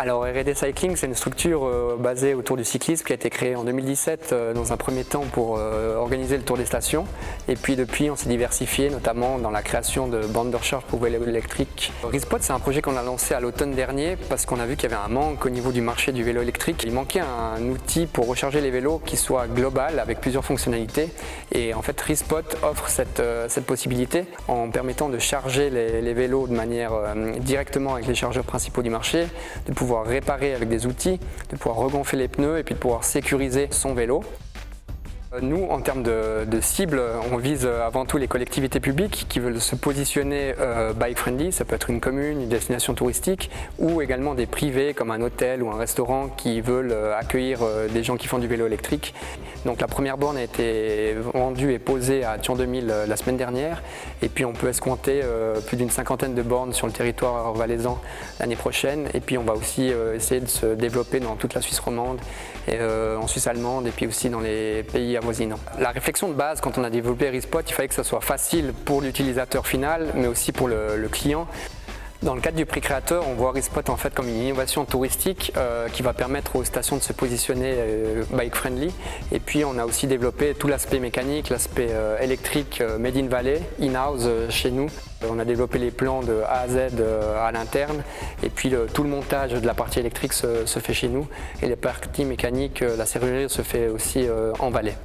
Alors R&D Cycling, c'est une structure basée autour du cyclisme qui a été créée en 2017 dans un premier temps pour organiser le Tour des Stations. Et puis depuis, on s'est diversifié, notamment dans la création de bandes de recharge pour vélos électriques. Respot, c'est un projet qu'on a lancé à l'automne dernier parce qu'on a vu qu'il y avait un manque au niveau du marché du vélo électrique. Il manquait un outil pour recharger les vélos qui soit global avec plusieurs fonctionnalités. Et en fait, Respot offre cette possibilité en permettant de charger les vélos de manière directement avec les chargeurs principaux du marché, de pouvoir réparer avec des outils, de pouvoir regonfler les pneus et puis de pouvoir sécuriser son vélo. Nous, en termes de cible, on vise avant tout les collectivités publiques qui veulent se positionner bike-friendly. Ça peut être une commune, une destination touristique ou également des privés comme un hôtel ou un restaurant qui veulent accueillir des gens qui font du vélo électrique. Donc la première borne a été vendue et posée à Thion 2000 la semaine dernière et puis on peut escompter plus d'une cinquantaine de bornes sur le territoire valaisan l'année prochaine et puis on va aussi essayer de se développer dans toute la Suisse romande, et, en Suisse allemande et puis aussi dans les pays avoisinants. La réflexion de base quand on a développé Respot, il fallait que ça soit facile pour l'utilisateur final mais aussi pour le client. Dans le cadre du prix créateur, on voit Respot en fait comme une innovation touristique qui va permettre aux stations de se positionner bike-friendly. Et puis on a aussi développé tout l'aspect mécanique, l'aspect électrique Made in Valais, in-house chez nous. On a développé les plans de A à Z à l'interne et puis tout le montage de la partie électrique se fait chez nous et les parties mécaniques, la serrurerie se fait aussi en Valais.